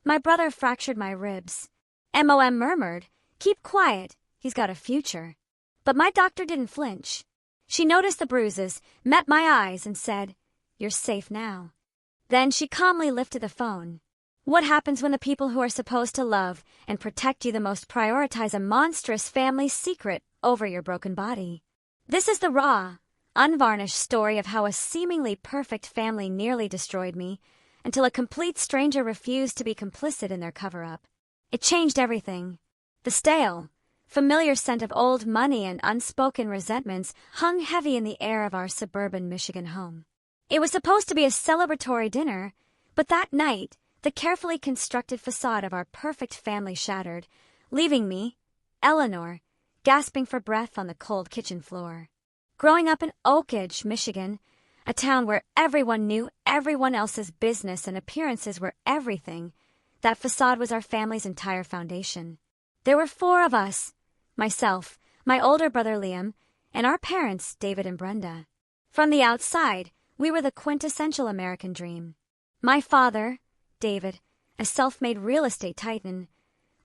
My brother fractured my ribs. MOM murmured, "Keep quiet, he's got a future." But my doctor didn't flinch. She noticed the bruises, met my eyes, and said, "You're safe now." Then she calmly lifted the phone. What happens when the people who are supposed to love and protect you the most prioritize a monstrous family secret over your broken body? This is the raw, unvarnished story of how a seemingly perfect family nearly destroyed me until a complete stranger refused to be complicit in their cover-up. It changed everything. The stale, familiar scent of old money and unspoken resentments hung heavy in the air of our suburban Michigan home. It was supposed to be a celebratory dinner, but that night, the carefully constructed facade of our perfect family shattered, leaving me, Eleanor, gasping for breath on the cold kitchen floor. Growing up in Oak Ridge, Michigan, a town where everyone knew everyone else's business and appearances were everything, that facade was our family's entire foundation. There were 4 of us, myself, my older brother Liam, and our parents, David and Brenda. From the outside, we were the quintessential American dream. My father, David, a self-made real estate titan.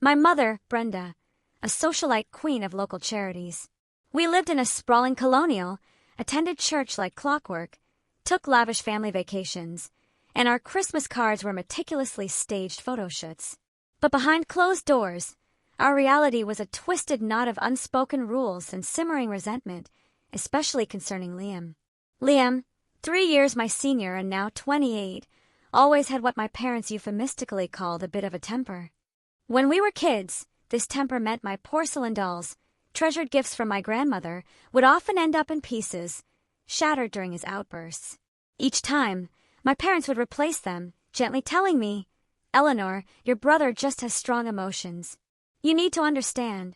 My mother, Brenda, a socialite queen of local charities. We lived in a sprawling colonial, attended church like clockwork, took lavish family vacations, and our Christmas cards were meticulously staged photo shoots. But behind closed doors, our reality was a twisted knot of unspoken rules and simmering resentment, especially concerning Liam. Liam, 3 years my senior and now 28, always had what my parents euphemistically called a bit of a temper. When we were kids, this temper meant my porcelain dolls, treasured gifts from my grandmother, would often end up in pieces, shattered during his outbursts. Each time, my parents would replace them, gently telling me, "Eleanor, your brother just has strong emotions. You need to understand."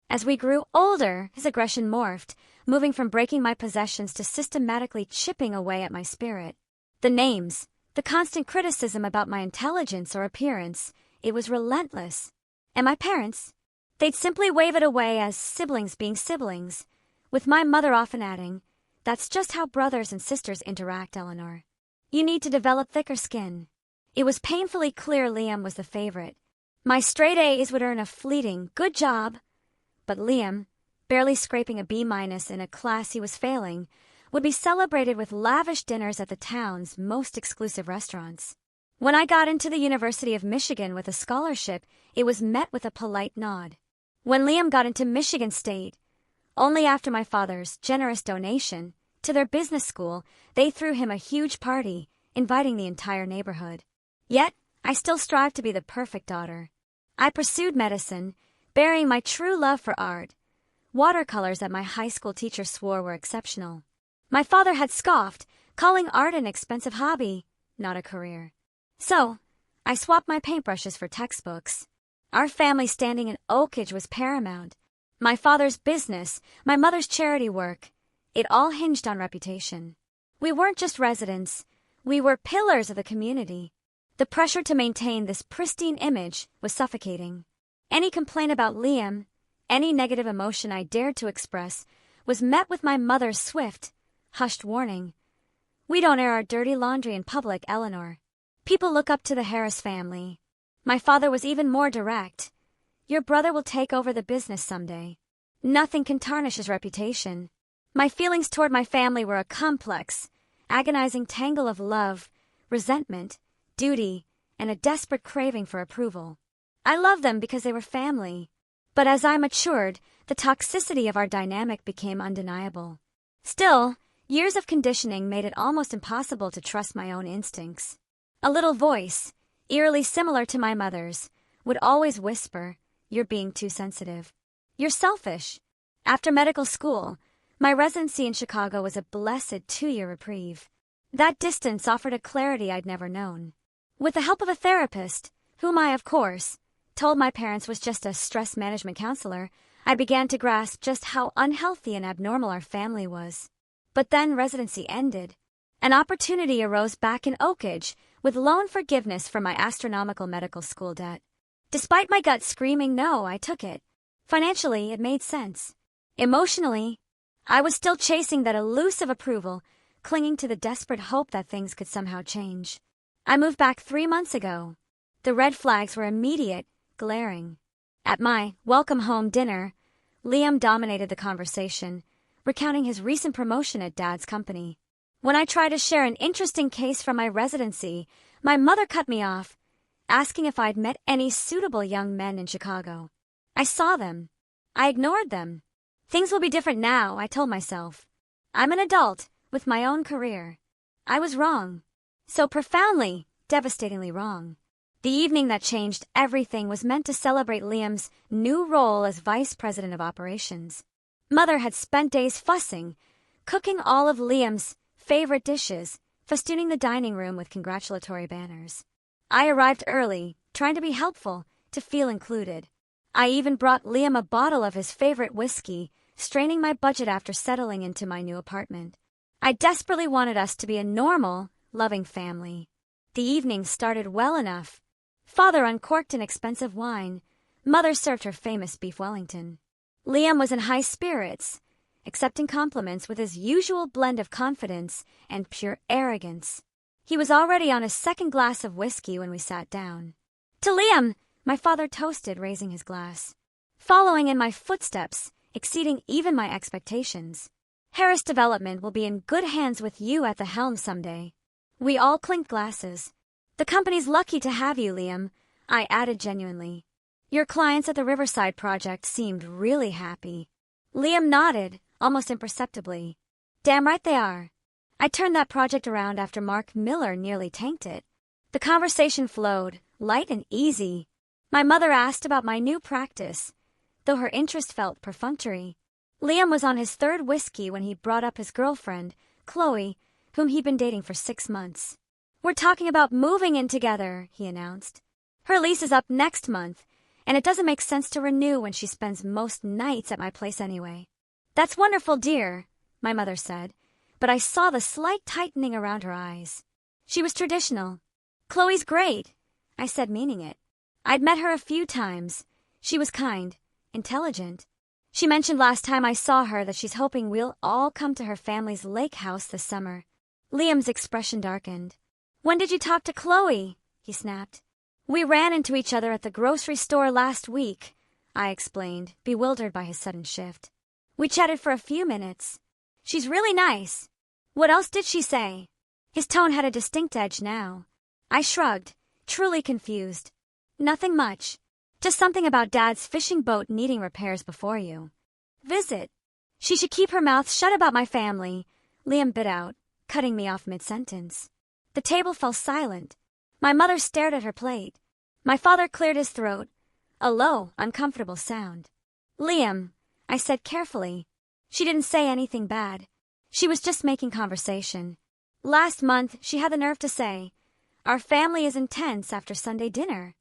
As we grew older, his aggression morphed, moving from breaking my possessions to systematically chipping away at my spirit. The names, the constant criticism about my intelligence or appearance, it was relentless. And my parents, they'd simply wave it away as siblings being siblings, with my mother often adding, "That's just how brothers and sisters interact, Eleanor. You need to develop thicker skin." It was painfully clear Liam was the favorite. My straight A's would earn a fleeting, "Good job," but Liam, barely scraping a B- in a class he was failing, would be celebrated with lavish dinners at the town's most exclusive restaurants. When I got into the University of Michigan with a scholarship, it was met with a polite nod. When Liam got into Michigan State, only after my father's generous donation to their business school, they threw him a huge party, inviting the entire neighborhood. Yet, I still strived to be the perfect daughter. I pursued medicine, burying my true love for art, watercolors that my high school teacher swore were exceptional. My father had scoffed, calling art an expensive hobby, not a career. So, I swapped my paintbrushes for textbooks. Our family standing in Oak Ridge was paramount. My father's business, my mother's charity work, it all hinged on reputation. We weren't just residents, we were pillars of the community. The pressure to maintain this pristine image was suffocating. Any complaint about Liam, any negative emotion I dared to express, was met with my mother's swift, hushed warning. "We don't air our dirty laundry in public, Eleanor. People look up to the Harris family." My father was even more direct. "Your brother will take over the business someday. Nothing can tarnish his reputation." My feelings toward my family were a complex, agonizing tangle of love, resentment, duty, and a desperate craving for approval. I loved them because they were family. But as I matured, the toxicity of our dynamic became undeniable. Still, years of conditioning made it almost impossible to trust my own instincts. A little voice, eerily similar to my mother's, would always whisper, "You're being too sensitive. You're selfish." After medical school, my residency in Chicago was a blessed 2-year reprieve. That distance offered a clarity I'd never known. With the help of a therapist, whom I, of course, told my parents was just a stress management counselor, I began to grasp just how unhealthy and abnormal our family was. But then residency ended. An opportunity arose back in Oak Ridge with loan forgiveness for my astronomical medical school debt. Despite my gut screaming no, I took it. Financially, it made sense. Emotionally, I was still chasing that elusive approval, clinging to the desperate hope that things could somehow change. I moved back 3 months ago. The red flags were immediate, glaring. At my welcome home dinner, Liam dominated the conversation, recounting his recent promotion at Dad's company. When I tried to share an interesting case from my residency, my mother cut me off, asking if I'd met any suitable young men in Chicago. I saw them. I ignored them. Things will be different now, I told myself. I'm an adult, with my own career. I was wrong. So profoundly, devastatingly wrong. The evening that changed everything was meant to celebrate Liam's new role as Vice President of Operations. Mother had spent days fussing, cooking all of Liam's favorite dishes, festooning the dining room with congratulatory banners. I arrived early, trying to be helpful, to feel included. I even brought Liam a bottle of his favorite whiskey, straining my budget after settling into my new apartment. I desperately wanted us to be a normal, loving family. The evening started well enough. Father uncorked an expensive wine. Mother served her famous beef Wellington. Liam was in high spirits, accepting compliments with his usual blend of confidence and pure arrogance. He was already on his second glass of whiskey when we sat down. To Liam, my father toasted, raising his glass. Following in my footsteps, exceeding even my expectations. Harris Development will be in good hands with you at the helm someday. We all clinked glasses. The company's lucky to have you, Liam, I added genuinely. Your clients at the Riverside project seemed really happy. Liam nodded, almost imperceptibly. Damn right they are. I turned that project around after Mark Miller nearly tanked it. The conversation flowed, light and easy. My mother asked about my new practice, though her interest felt perfunctory. Liam was on his third whiskey when he brought up his girlfriend, Chloe, whom he'd been dating for 6 months. We're talking about moving in together, he announced. Her lease is up next month, and it doesn't make sense to renew when she spends most nights at my place anyway. That's wonderful, dear, my mother said, but I saw the slight tightening around her eyes. She was traditional. Chloe's great, I said, meaning it. I'd met her a few times. She was kind, intelligent. She mentioned last time I saw her that she's hoping we'll all come to her family's lake house this summer. Liam's expression darkened. When did you talk to Chloe? He snapped. We ran into each other at the grocery store last week, I explained, bewildered by his sudden shift. We chatted for a few minutes. She's really nice. What else did she say? His tone had a distinct edge now. I shrugged, truly confused. Nothing much. Just something about Dad's fishing boat needing repairs before you visit. She should keep her mouth shut about my family, Liam bit out, cutting me off mid-sentence. The table fell silent. My mother stared at her plate. My father cleared his throat, a low, uncomfortable sound. Liam, I said carefully. She didn't say anything bad. She was just making conversation. Last month, she had the nerve to say, our family is intense after Sunday dinner.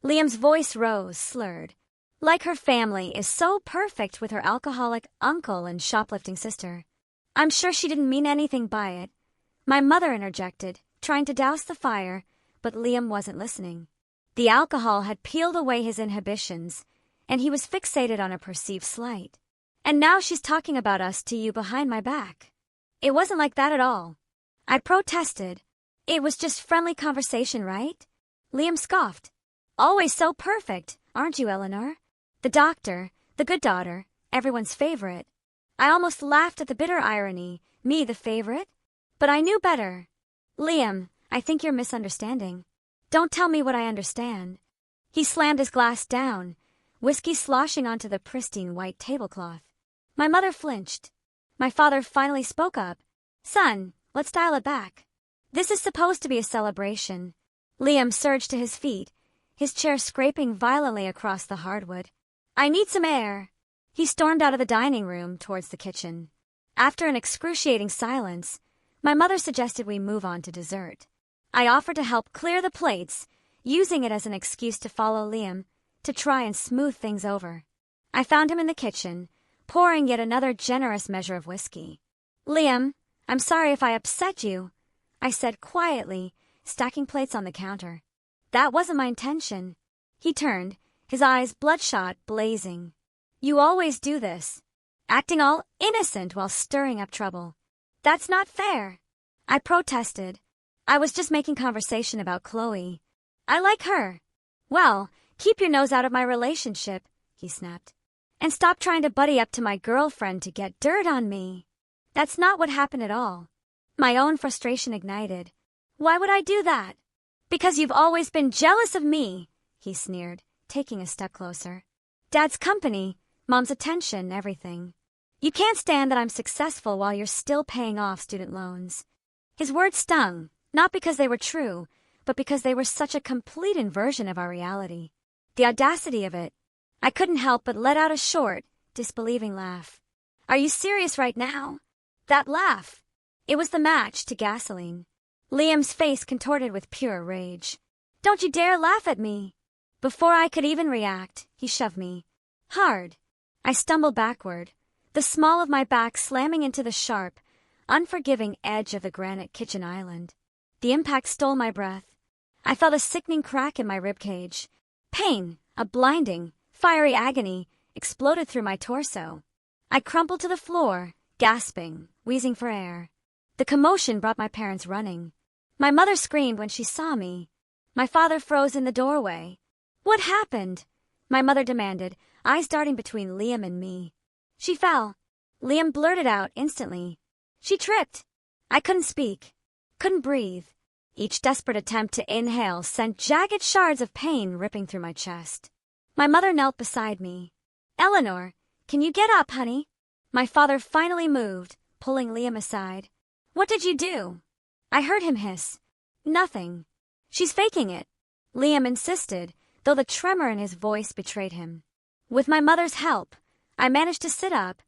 Liam's voice rose, slurred. Like her family is so perfect with her alcoholic uncle and shoplifting sister. I'm sure she didn't mean anything by it. My mother interjected, trying to douse the fire, but Liam wasn't listening. The alcohol had peeled away his inhibitions, and he was fixated on a perceived slight. And now she's talking about us to you behind my back. It wasn't like that at all. I protested. It was just friendly conversation, right? Liam scoffed. Always so perfect, aren't you, Eleanor? The doctor, the good daughter, everyone's favorite. I almost laughed at the bitter irony, me the favorite. But I knew better. Liam, I think you're misunderstanding. Don't tell me what I understand. He slammed his glass down, whiskey sloshing onto the pristine white tablecloth. My mother flinched. My father finally spoke up. Son, let's dial it back. This is supposed to be a celebration. Liam surged to his feet, his chair scraping violently across the hardwood. I need some air. He stormed out of the dining room towards the kitchen. After an excruciating silence, my mother suggested we move on to dessert. I offered to help clear the plates, using it as an excuse to follow Liam, to try and smooth things over. I found him in the kitchen, pouring yet another generous measure of whiskey. Liam, I'm sorry if I upset you, I said quietly, stacking plates on the counter. That wasn't my intention. He turned, his eyes bloodshot, blazing. You always do this, acting all innocent while stirring up trouble. That's not fair. I protested. I was just making conversation about Chloe. I like her. Well, keep your nose out of my relationship, he snapped. And stop trying to buddy up to my girlfriend to get dirt on me. That's not what happened at all. My own frustration ignited. Why would I do that? Because you've always been jealous of me, he sneered, taking a step closer. Dad's company, Mom's attention, everything. You can't stand that I'm successful while you're still paying off student loans. His words stung, not because they were true, but because they were such a complete inversion of our reality. The audacity of it. I couldn't help but let out a short, disbelieving laugh. Are you serious right now? That laugh. It was the match to gasoline. Liam's face contorted with pure rage. Don't you dare laugh at me. Before I could even react, he shoved me. Hard. I stumbled backward, the small of my back slamming into the sharp, unforgiving edge of the granite kitchen island. The impact stole my breath. I felt a sickening crack in my ribcage. Pain, a blinding, fiery agony, exploded through my torso. I crumpled to the floor, gasping, wheezing for air. The commotion brought my parents running. My mother screamed when she saw me. My father froze in the doorway. What happened? My mother demanded, eyes darting between Liam and me. She fell. Liam blurted out instantly. She tripped. I couldn't speak, couldn't breathe. Each desperate attempt to inhale sent jagged shards of pain ripping through my chest. My mother knelt beside me. Eleanor, can you get up, honey? My father finally moved, pulling Liam aside. What did you do? I heard him hiss. Nothing. She's faking it. Liam insisted, though the tremor in his voice betrayed him. With my mother's help, I managed to sit up,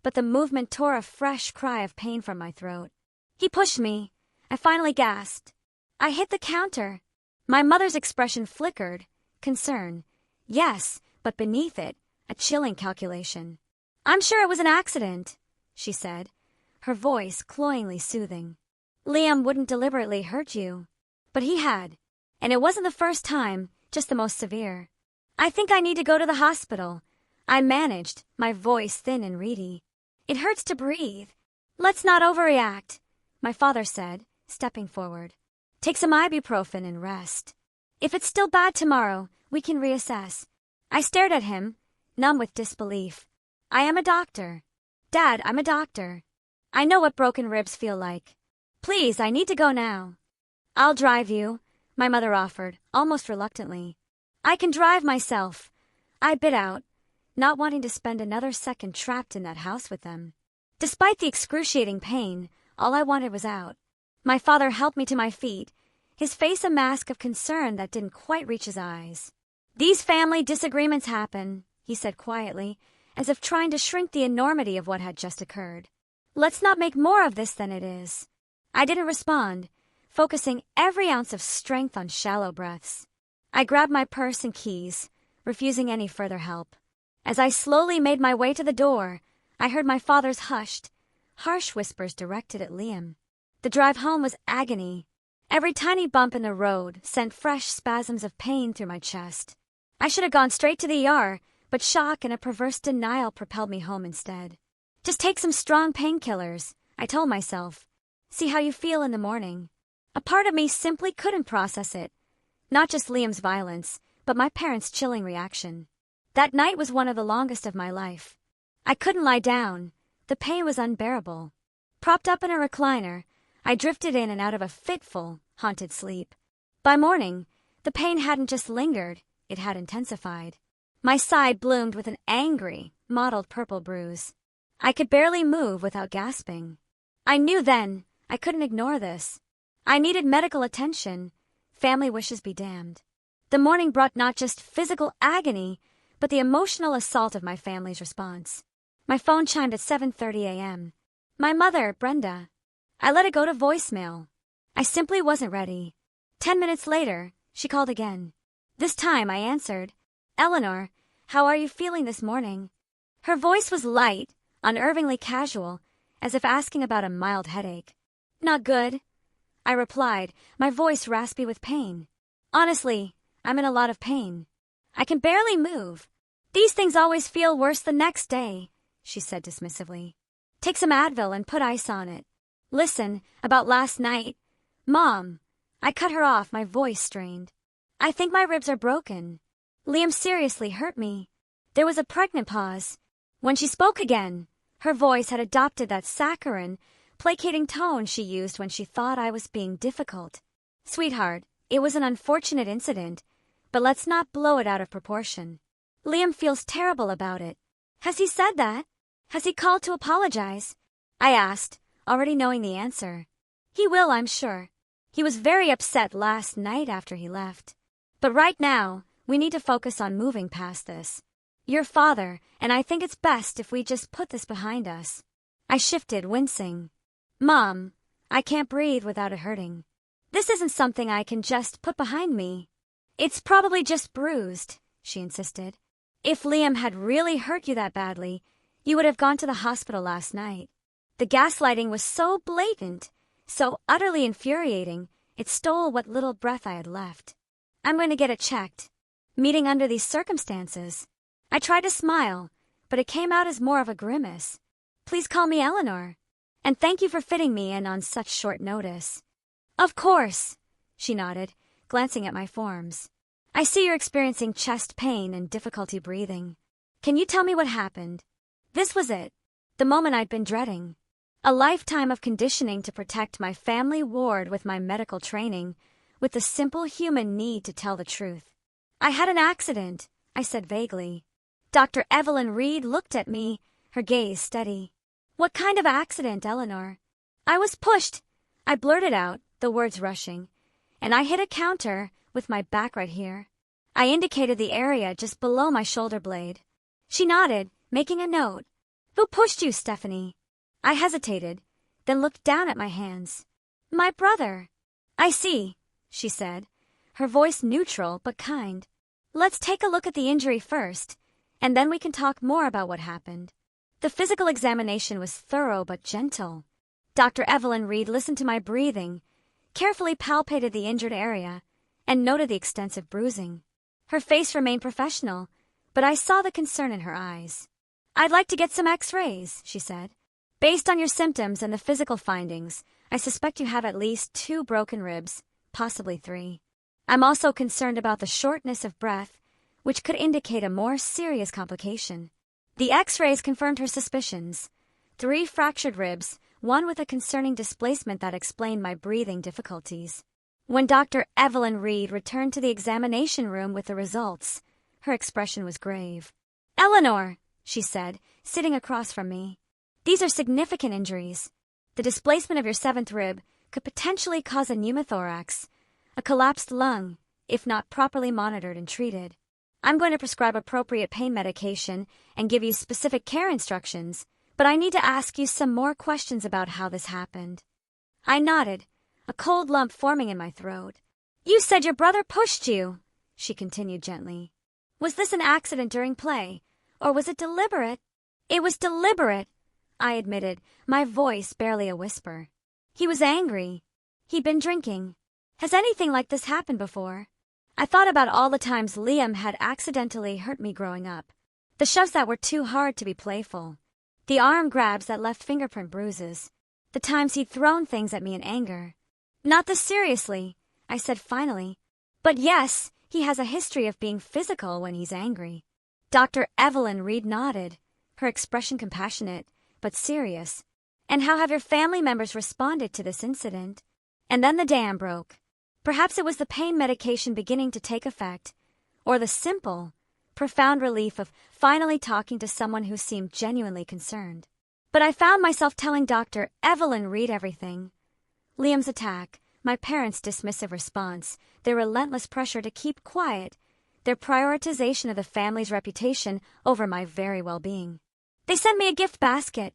but the movement tore a fresh cry of pain from my throat. He pushed me. I finally gasped. I hit the counter. My mother's expression flickered. Concern. Yes, but beneath it, a chilling calculation. I'm sure it was an accident, she said, her voice cloyingly soothing. Liam wouldn't deliberately hurt you. But he had. And it wasn't the first time, just the most severe. I think I need to go to the hospital. I managed, my voice thin and reedy. It hurts to breathe. Let's not overreact, my father said, stepping forward. Take some ibuprofen and rest. If it's still bad tomorrow, we can reassess. I stared at him, numb with disbelief. I am a doctor. Dad, I'm a doctor. I know what broken ribs feel like. Please, I need to go now. I'll drive you, my mother offered, almost reluctantly. I can drive myself. I bit out, not wanting to spend another second trapped in that house with them. Despite the excruciating pain, all I wanted was out. My father helped me to my feet, his face a mask of concern that didn't quite reach his eyes. These family disagreements happen, he said quietly, as if trying to shrink the enormity of what had just occurred. Let's not make more of this than it is. I didn't respond, focusing every ounce of strength on shallow breaths. I grabbed my purse and keys, refusing any further help. As I slowly made my way to the door, I heard my father's hushed, harsh whispers directed at Liam. The drive home was agony. Every tiny bump in the road sent fresh spasms of pain through my chest. I should have gone straight to the ER, but shock and a perverse denial propelled me home instead. Just take some strong painkillers, I told myself. See how you feel in the morning. A part of me simply couldn't process it. Not just Liam's violence, but my parents' chilling reaction. That night was one of the longest of my life. I couldn't lie down. The pain was unbearable. Propped up in a recliner, I drifted in and out of a fitful, haunted sleep. By morning, the pain hadn't just lingered, it had intensified. My side bloomed with an angry, mottled purple bruise. I could barely move without gasping. I knew then I couldn't ignore this. I needed medical attention. Family wishes be damned. The morning brought not just physical agony, but the emotional assault of my family's response. My phone chimed at 7:30 a.m. My mother, Brenda. I let it go to voicemail. I simply wasn't ready. 10 minutes later, she called again. This time I answered. Eleanor, how are you feeling this morning? Her voice was light, unnervingly casual, as if asking about a mild headache. Not good, I replied, my voice raspy with pain. Honestly, I'm in a lot of pain. I can barely move. These things always feel worse the next day, she said dismissively. Take some Advil and put ice on it. Listen, about last night. Mom. I cut her off, my voice strained. I think my ribs are broken. Liam seriously hurt me. There was a pregnant pause. When she spoke again, her voice had adopted that saccharine, placating tone she used when she thought I was being difficult. Sweetheart, it was an unfortunate incident, but let's not blow it out of proportion. Liam feels terrible about it. Has he said that? Has he called to apologize? I asked, already knowing the answer. He will, I'm sure. He was very upset last night after he left. But right now, we need to focus on moving past this. Your father, and I think it's best if we just put this behind us. I shifted, wincing. Mom, I can't breathe without it hurting. This isn't something I can just put behind me. It's probably just bruised, she insisted. If Liam had really hurt you that badly, you would have gone to the hospital last night. The gaslighting was so blatant, so utterly infuriating, it stole what little breath I had left. I'm going to get it checked. Meeting under these circumstances. I tried to smile, but it came out as more of a grimace. Please call me Eleanor. And thank you for fitting me in on such short notice. Of course, she nodded, glancing at my forms. I see you're experiencing chest pain and difficulty breathing. Can you tell me what happened? This was it, the moment I'd been dreading. A lifetime of conditioning to protect my family ward with my medical training, with the simple human need to tell the truth. I had an accident, I said vaguely. Dr. Evelyn Reed looked at me, her gaze steady. What kind of accident, Eleanor? I was pushed. I blurted out, the words rushing, and I hit a counter with my back right here. I indicated the area just below my shoulder blade. She nodded, making a note. Who pushed you, Stephanie? I hesitated, then looked down at my hands. My brother. I see, she said, her voice neutral but kind. Let's take a look at the injury first, and then we can talk more about what happened. The physical examination was thorough but gentle. Dr. Evelyn Reed listened to my breathing, carefully palpated the injured area, and noted the extensive bruising. Her face remained professional, but I saw the concern in her eyes. I'd like to get some x-rays, she said. Based on your symptoms and the physical findings, I suspect you have at least 2 broken ribs, possibly 3. I'm also concerned about the shortness of breath, which could indicate a more serious complication. The x-rays confirmed her suspicions. 3 fractured ribs, one with a concerning displacement that explained my breathing difficulties. When Dr. Evelyn Reed returned to the examination room with the results, her expression was grave. Eleanor, she said, sitting across from me. These are significant injuries. The displacement of your 7th rib could potentially cause a pneumothorax, a collapsed lung, if not properly monitored and treated. I'm going to prescribe appropriate pain medication and give you specific care instructions, but I need to ask you some more questions about how this happened. I nodded, a cold lump forming in my throat. You said your brother pushed you, she continued gently. Was this an accident during play, or was it deliberate? It was deliberate, I admitted, my voice barely a whisper. He was angry. He'd been drinking. Has anything like this happened before? I thought about all the times Liam had accidentally hurt me growing up. The shoves that were too hard to be playful. The arm grabs that left fingerprint bruises. The times he'd thrown things at me in anger. Not this seriously, I said finally. But yes, he has a history of being physical when he's angry. Dr. Evelyn Reed nodded, her expression compassionate, but serious. And how have your family members responded to this incident? And then the dam broke. Perhaps it was the pain medication beginning to take effect, or the simple, profound relief of finally talking to someone who seemed genuinely concerned. But I found myself telling Dr. Evelyn Reed everything. Liam's attack, my parents' dismissive response, their relentless pressure to keep quiet, their prioritization of the family's reputation over my very well-being. They sent me a gift basket,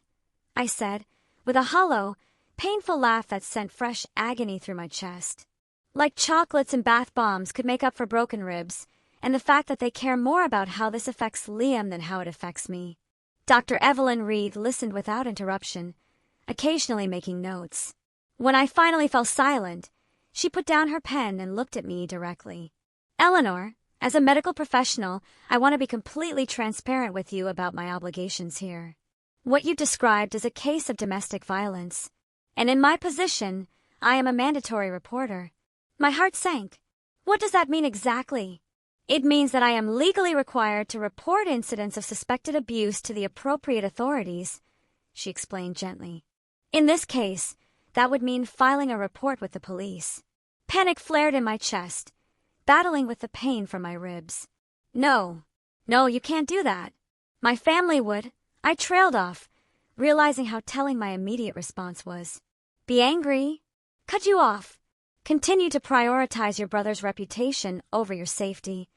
I said, with a hollow, painful laugh that sent fresh agony through my chest. Like chocolates and bath bombs could make up for broken ribs, and the fact that they care more about how this affects Liam than how it affects me. Dr. Evelyn Reed listened without interruption, occasionally making notes. When I finally fell silent, she put down her pen and looked at me directly. Eleanor, as a medical professional, I want to be completely transparent with you about my obligations here. What you described is a case of domestic violence, and in my position, I am a mandatory reporter. My heart sank. What does that mean exactly? It means that I am legally required to report incidents of suspected abuse to the appropriate authorities, she explained gently. In this case, that would mean filing a report with the police. Panic flared in my chest, battling with the pain from my ribs. No, you can't do that. My family would. I trailed off, realizing how telling my immediate response was. Be angry. Cut you off. Continue to prioritize your brother's reputation over your safety.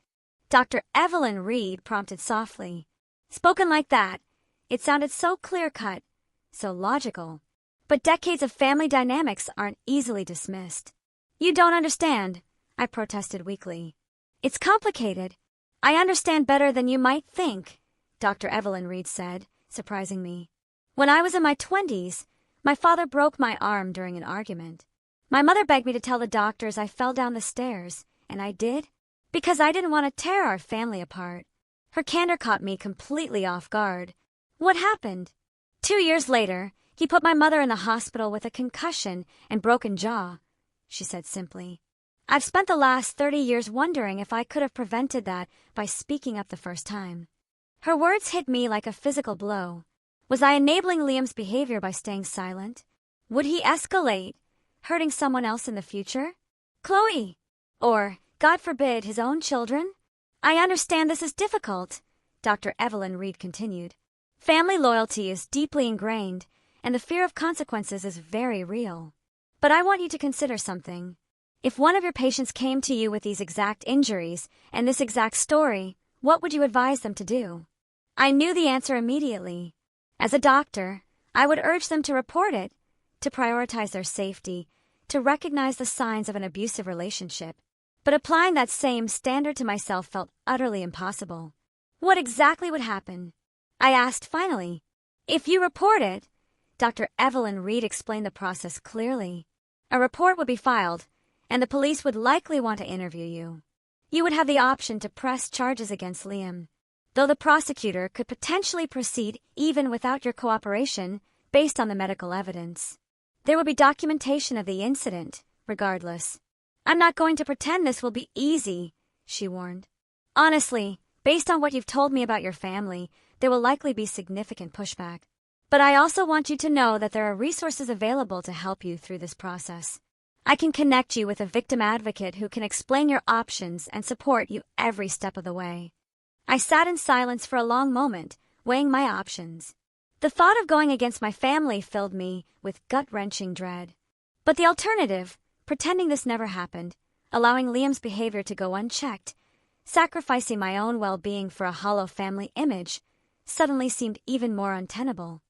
Dr. Evelyn Reed prompted softly. Spoken like that, it sounded so clear-cut, so logical. But decades of family dynamics aren't easily dismissed. You don't understand, I protested weakly. It's complicated. I understand better than you might think, Dr. Evelyn Reed said, surprising me. When I was in my 20s, my father broke my arm during an argument. My mother begged me to tell the doctors I fell down the stairs, and I did, because I didn't want to tear our family apart. Her candor caught me completely off guard. What happened? 2 years later, he put my mother in the hospital with a concussion and broken jaw, she said simply. I've spent the last 30 years wondering if I could have prevented that by speaking up the first time. Her words hit me like a physical blow. Was I enabling Liam's behavior by staying silent? Would he escalate, hurting someone else in the future? Chloe! Or, God forbid, his own children? I understand this is difficult, Dr. Evelyn Reed continued. Family loyalty is deeply ingrained, and the fear of consequences is very real. But I want you to consider something. If one of your patients came to you with these exact injuries and this exact story, what would you advise them to do? I knew the answer immediately. As a doctor, I would urge them to report it, to prioritize their safety, to recognize the signs of an abusive relationship. But applying that same standard to myself felt utterly impossible. What exactly would happen? I asked finally. If you report it, Dr. Evelyn Reed explained the process clearly. A report would be filed, and the police would likely want to interview you. You would have the option to press charges against Liam, though the prosecutor could potentially proceed even without your cooperation based on the medical evidence. There would be documentation of the incident, regardless. I'm not going to pretend this will be easy, she warned. Honestly, based on what you've told me about your family, there will likely be significant pushback. But I also want you to know that there are resources available to help you through this process. I can connect you with a victim advocate who can explain your options and support you every step of the way. I sat in silence for a long moment, weighing my options. The thought of going against my family filled me with gut-wrenching dread. But the alternative, pretending this never happened, allowing Liam's behavior to go unchecked, sacrificing my own well-being for a hollow family image, suddenly seemed even more untenable.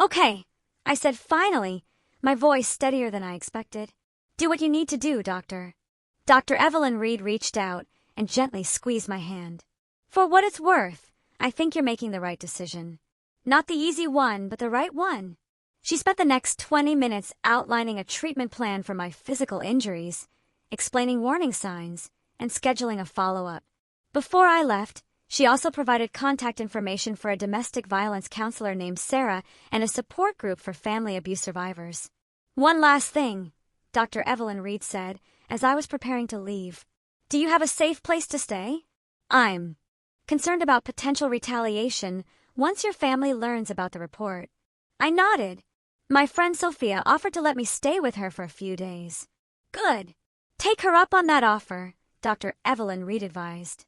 Okay, I said finally, my voice steadier than I expected. Do what you need to do, Doctor. Dr. Evelyn Reed reached out and gently squeezed my hand. For what it's worth, I think you're making the right decision. Not the easy one, but the right one. She spent the next 20 minutes outlining a treatment plan for my physical injuries, explaining warning signs, and scheduling a follow-up. Before I left, she also provided contact information for a domestic violence counselor named Sarah and a support group for family abuse survivors. One last thing, Dr. Evelyn Reed said as I was preparing to leave. Do you have a safe place to stay? I'm concerned about potential retaliation once your family learns about the report. I nodded. My friend Sophia offered to let me stay with her for a few days. Good. Take her up on that offer, Dr. Evelyn Reed advised.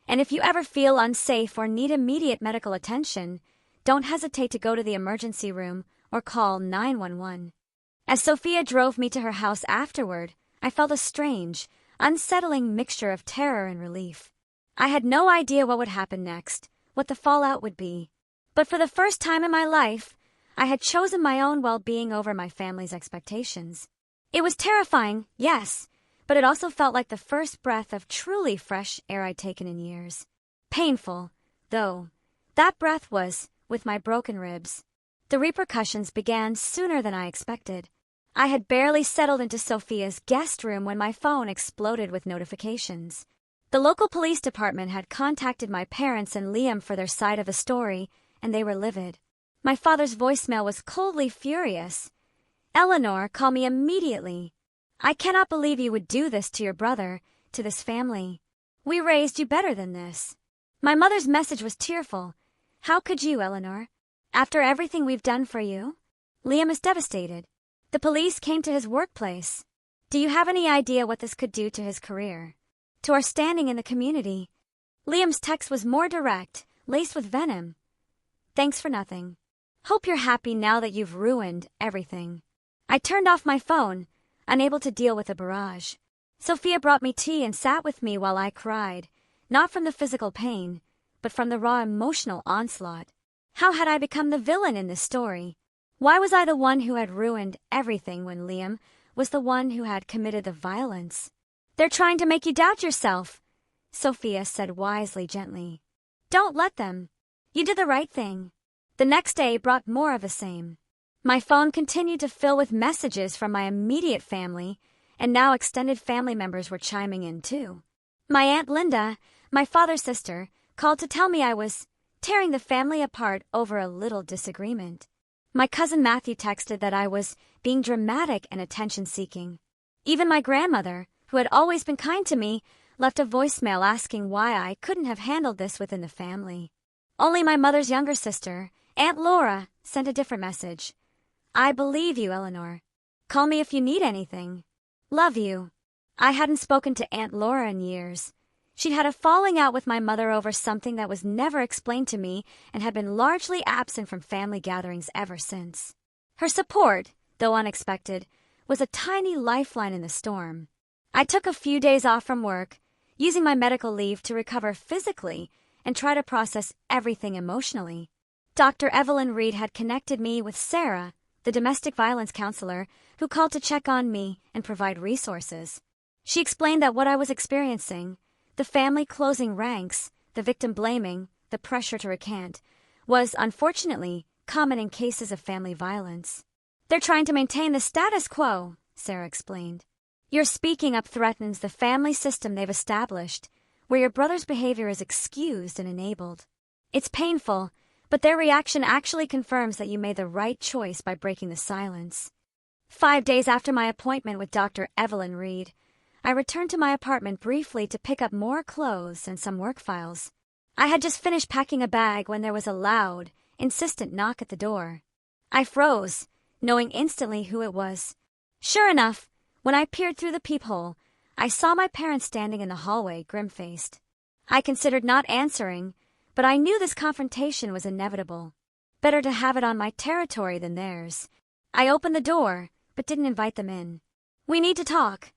And if you ever feel unsafe or need immediate medical attention, don't hesitate to go to the emergency room or call 911. As Sophia drove me to her house afterward, I felt a strange, unsettling mixture of terror and relief. I had no idea what would happen next, what the fallout would be. But for the first time in my life, I had chosen my own well-being over my family's expectations. It was terrifying, yes, but it also felt like the first breath of truly fresh air I'd taken in years. Painful, though. That breath was, with my broken ribs. The repercussions began sooner than I expected. I had barely settled into Sophia's guest room when my phone exploded with notifications. The local police department had contacted my parents and Liam for their side of the story, and they were livid. My father's voicemail was coldly furious. Eleanor, call me immediately. I cannot believe you would do this to your brother, to this family. We raised you better than this. My mother's message was tearful. How could you, Eleanor? After everything we've done for you? Liam is devastated. The police came to his workplace. Do you have any idea what this could do to his career? To our standing in the community? Liam's text was more direct, laced with venom. Thanks for nothing. Hope you're happy now that you've ruined everything. I turned off my phone, unable to deal with the barrage. Sophia brought me tea and sat with me while I cried, not from the physical pain, but from the raw emotional onslaught. How had I become the villain in this story? Why was I the one who had ruined everything when Liam was the one who had committed the violence? They're trying to make you doubt yourself, Sophia said wisely, gently. Don't let them. You did the right thing. The next day brought more of the same. My phone continued to fill with messages from my immediate family, and now extended family members were chiming in too. My Aunt Linda, my father's sister, called to tell me I was tearing the family apart over a little disagreement. My cousin Matthew texted that I was being dramatic and attention-seeking. Even my grandmother, who had always been kind to me, left a voicemail asking why I couldn't have handled this within the family. Only my mother's younger sister, Aunt Laura, sent a different message. I believe you, Eleanor. Call me if you need anything. Love you. I hadn't spoken to Aunt Laura in years. She'd had a falling out with my mother over something that was never explained to me and had been largely absent from family gatherings ever since. Her support, though unexpected, was a tiny lifeline in the storm. I took a few days off from work, using my medical leave to recover physically and try to process everything emotionally. Dr. Evelyn Reed had connected me with Sarah, the domestic violence counselor, who called to check on me and provide resources. She explained that what I was experiencing, the family closing ranks, the victim blaming, the pressure to recant, was, unfortunately, common in cases of family violence. They're trying to maintain the status quo, Sarah explained. Your speaking up threatens the family system they've established, where your brother's behavior is excused and enabled. It's painful, but their reaction actually confirms that you made the right choice by breaking the silence. 5 days after my appointment with Dr. Evelyn Reed, I returned to my apartment briefly to pick up more clothes and some work files. I had just finished packing a bag when there was a loud, insistent knock at the door. I froze, knowing instantly who it was. Sure enough, when I peered through the peephole, I saw my parents standing in the hallway, grim-faced. I considered not answering, but I knew this confrontation was inevitable. Better to have it on my territory than theirs. I opened the door, but didn't invite them in. We need to talk,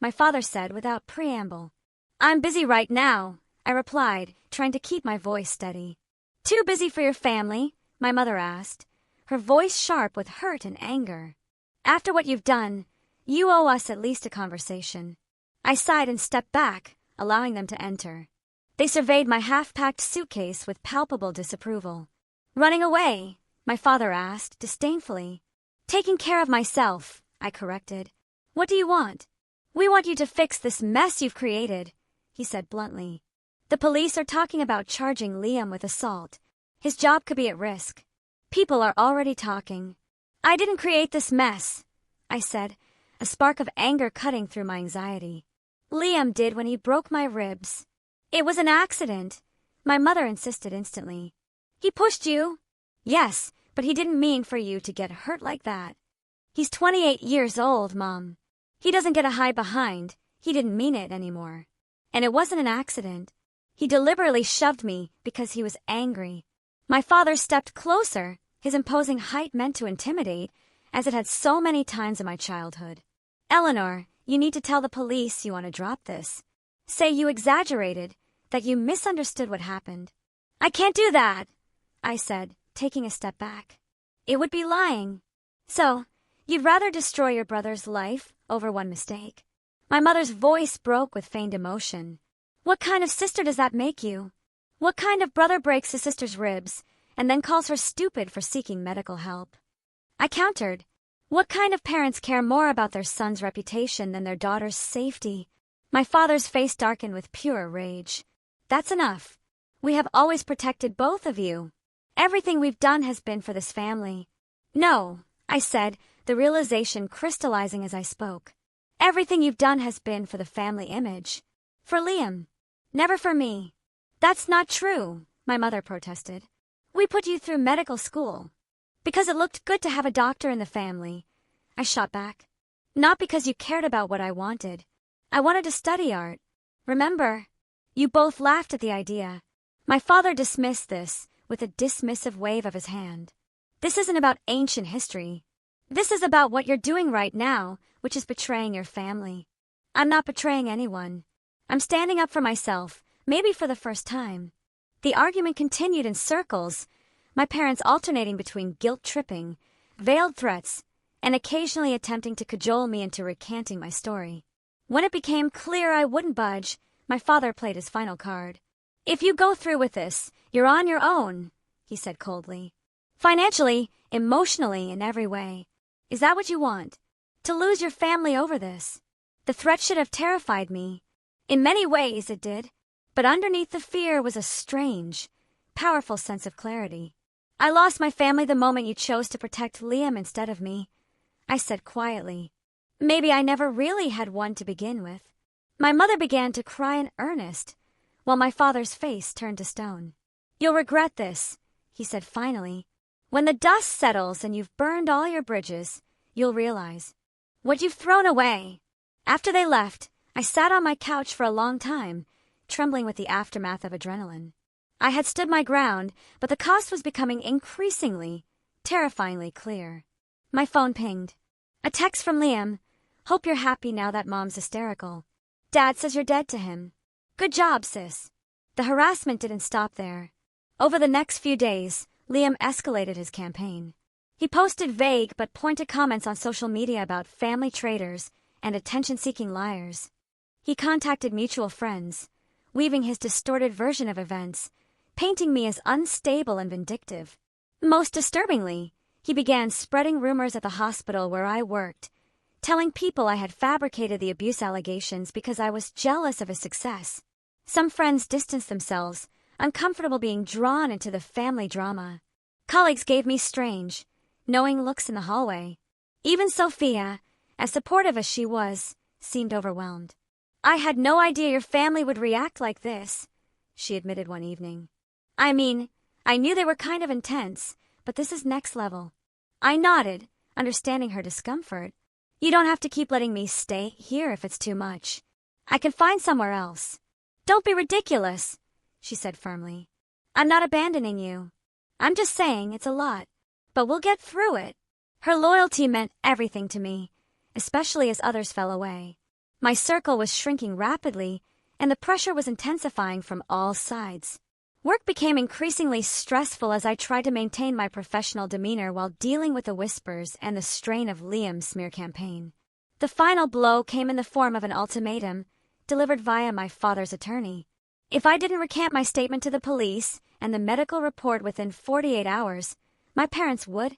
my father said without preamble. I'm busy right now, I replied, trying to keep my voice steady. Too busy for your family? My mother asked, her voice sharp with hurt and anger. After what you've done, you owe us at least a conversation. I sighed and stepped back, allowing them to enter. They surveyed my half-packed suitcase with palpable disapproval. Running away? My father asked, disdainfully. Taking care of myself, I corrected. What do you want? We want you to fix this mess you've created, he said bluntly. The police are talking about charging Liam with assault. His job could be at risk. People are already talking. I didn't create this mess, I said, a spark of anger cutting through my anxiety. Liam did when he broke my ribs. It was an accident, my mother insisted instantly. He pushed you? Yes, but he didn't mean for you to get hurt like that. He's 28 years old, Mom. He doesn't get to hide behind. He didn't mean it anymore. And it wasn't an accident. He deliberately shoved me because he was angry. My father stepped closer, his imposing height meant to intimidate, as it had so many times in my childhood. Eleanor, you need to tell the police you want to drop this. Say you exaggerated, that you misunderstood what happened. I can't do that, I said, taking a step back. It would be lying. So, you'd rather destroy your brother's life over one mistake? My mother's voice broke with feigned emotion. What kind of sister does that make you? What kind of brother breaks his sister's ribs and then calls her stupid for seeking medical help? I countered. What kind of parents care more about their son's reputation than their daughter's safety? My father's face darkened with pure rage. That's enough. We have always protected both of you. Everything we've done has been for this family. No, I said, the realization crystallizing as I spoke. Everything you've done has been for the family image. For Liam. Never for me. That's not true, my mother protested. We put you through medical school. Because it looked good to have a doctor in the family, I shot back. Not because you cared about what I wanted. I wanted to study art. Remember? You both laughed at the idea. My father dismissed this with a dismissive wave of his hand. This isn't about ancient history. This is about what you're doing right now, which is betraying your family. I'm not betraying anyone. I'm standing up for myself, maybe for the first time. The argument continued in circles, my parents alternating between guilt-tripping, veiled threats, and occasionally attempting to cajole me into recanting my story. When it became clear I wouldn't budge, my father played his final card. If you go through with this, you're on your own, he said coldly. Financially, emotionally, in every way. Is that what you want? To lose your family over this? The threat should have terrified me. In many ways it did, but underneath the fear was a strange, powerful sense of clarity. I lost my family the moment you chose to protect Liam instead of me, I said quietly. Maybe I never really had one to begin with. My mother began to cry in earnest, while my father's face turned to stone. You'll regret this, he said finally. When the dust settles and you've burned all your bridges, you'll realize what you've thrown away. After they left, I sat on my couch for a long time, trembling with the aftermath of adrenaline. I had stood my ground, but the cost was becoming increasingly, terrifyingly clear. My phone pinged. A text from Liam. Hope you're happy now that Mom's hysterical. Dad says you're dead to him. Good job, sis. The harassment didn't stop there. Over the next few days, Liam escalated his campaign. He posted vague but pointed comments on social media about family traitors and attention-seeking liars. He contacted mutual friends, weaving his distorted version of events, painting me as unstable and vindictive. Most disturbingly, he began spreading rumors at the hospital where I worked, telling people I had fabricated the abuse allegations because I was jealous of his success. Some friends distanced themselves, uncomfortable being drawn into the family drama. Colleagues gave me strange, knowing looks in the hallway. Even Sophia, as supportive as she was, seemed overwhelmed. I had no idea your family would react like this, she admitted one evening. I mean, I knew they were kind of intense, but this is next level. I nodded, understanding her discomfort. You don't have to keep letting me stay here if it's too much. I can find somewhere else. Don't be ridiculous, she said firmly. I'm not abandoning you. I'm just saying it's a lot, but we'll get through it. Her loyalty meant everything to me, especially as others fell away. My circle was shrinking rapidly, and the pressure was intensifying from all sides. Work became increasingly stressful as I tried to maintain my professional demeanor while dealing with the whispers and the strain of Liam's smear campaign. The final blow came in the form of an ultimatum, delivered via my father's attorney. If I didn't recant my statement to the police and the medical report within 48 hours, my parents would